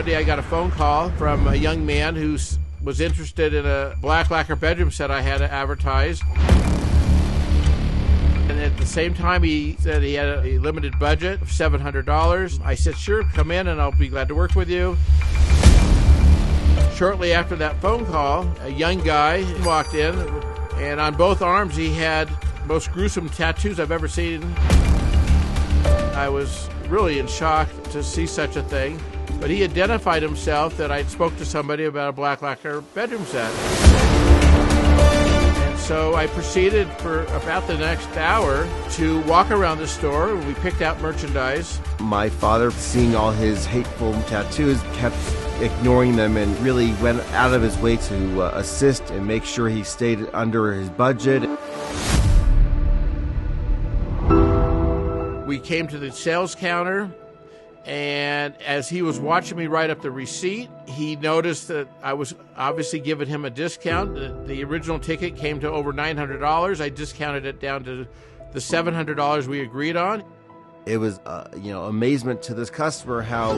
day I got a phone call from a young man who was interested in a black lacquer bedroom set I had advertised. And at the same time, he said he had a limited budget of $700. I said, sure, come in and I'll be glad to work with you. Shortly after that phone call, a young guy walked in, and on both arms he had the most gruesome tattoos I've ever seen. I was really in shock to see such a thing, but he identified himself that I spoke to somebody about a black lacquer bedroom set. So I proceeded for about the next hour to walk around the store. We picked out merchandise. My father, seeing all his hateful tattoos, kept ignoring them and really went out of his way to assist and make sure he stayed under his budget. We came to the sales counter, and as he was watching me write up the receipt, he noticed that I was obviously giving him a discount. The original ticket came to over $900. I discounted it down to the $700 we agreed on. It was, amazement to this customer how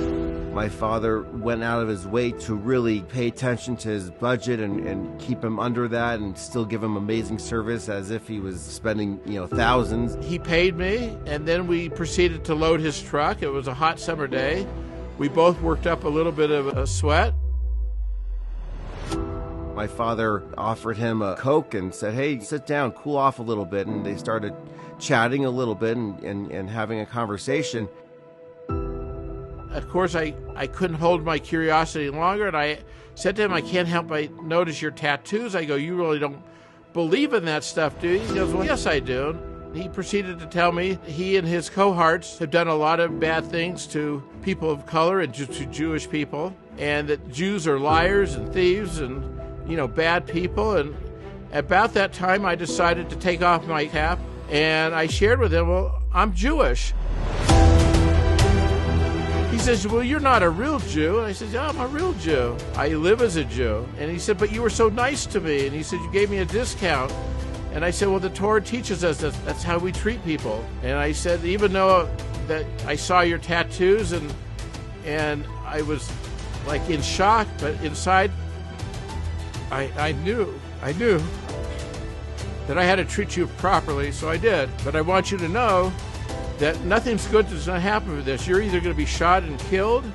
my father went out of his way to really pay attention to his budget and keep him under that and still give him amazing service as if he was spending, thousands. He paid me, and then we proceeded to load his truck. It was a hot summer day. We both worked up a little bit of a sweat. My father offered him a Coke and said, hey, sit down, cool off a little bit. And they started chatting a little bit and having a conversation. Of course, I couldn't hold my curiosity longer, and I said to him, I can't help but notice your tattoos. I go, you really don't believe in that stuff, do you? He goes, well, yes, I do. He proceeded to tell me he and his cohorts have done a lot of bad things to people of color and to Jewish people, and that Jews are liars and thieves and bad people. And about that time, I decided to take off my cap, and I shared with him, well, I'm Jewish. He says, well, you're not a real Jew. And I said, yeah, I'm a real Jew. I live as a Jew. And he said, but you were so nice to me. And he said, you gave me a discount. And I said, well, the Torah teaches us that's how we treat people. And I said, even though that I saw your tattoos and I was like in shock, but inside, I knew that I had to treat you properly, so I did. But I want you to know that nothing's good that's going to happen with this. You're either going to be shot and killed,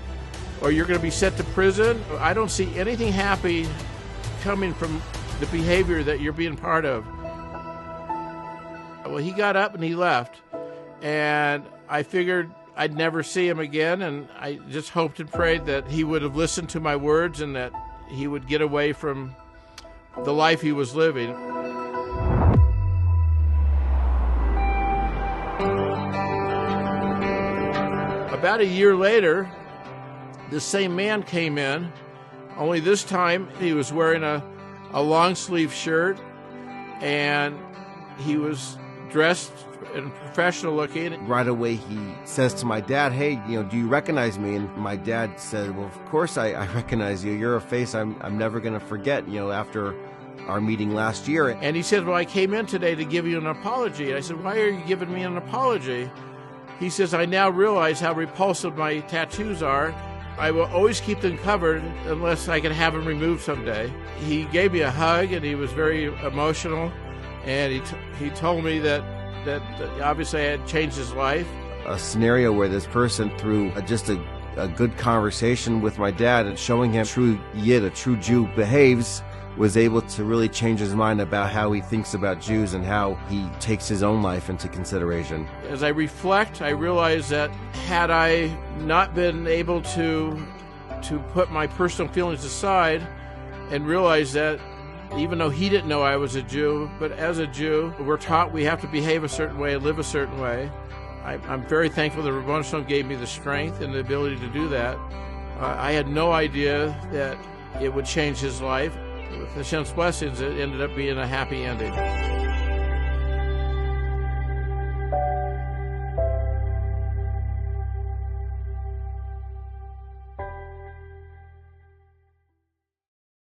or you're going to be sent to prison. I don't see anything happy coming from the behavior that you're being part of. Well, he got up and he left, and I figured I'd never see him again, and I just hoped and prayed that he would have listened to my words and that he would get away from the life he was living. About a year later, the same man came in, only this time he was wearing a long sleeve shirt, and he was dressed and professional looking. Right away he says to my dad, hey, do you recognize me? And my dad said, well, of course I recognize you. You're a face I'm never going to forget, after our meeting last year. And he said, well, I came in today to give you an apology. And I said, why are you giving me an apology? He says, I now realize how repulsive my tattoos are. I will always keep them covered unless I can have them removed someday. He gave me a hug, and he was very emotional. And he told me that obviously I had changed his life. A scenario where this person, through just a good conversation with my dad and showing him true Yid, a true Jew behaves, was able to really change his mind about how he thinks about Jews and how he takes his own life into consideration. As I reflect, I realize that had I not been able to put my personal feelings aside and realize that even though he didn't know I was a Jew, but as a Jew, we're taught we have to behave a certain way, live a certain way. I'm very thankful that Ribbono Shel Olam gave me the strength and the ability to do that. I had no idea that it would change his life. With Hashem's blessings, it ended up being a happy ending.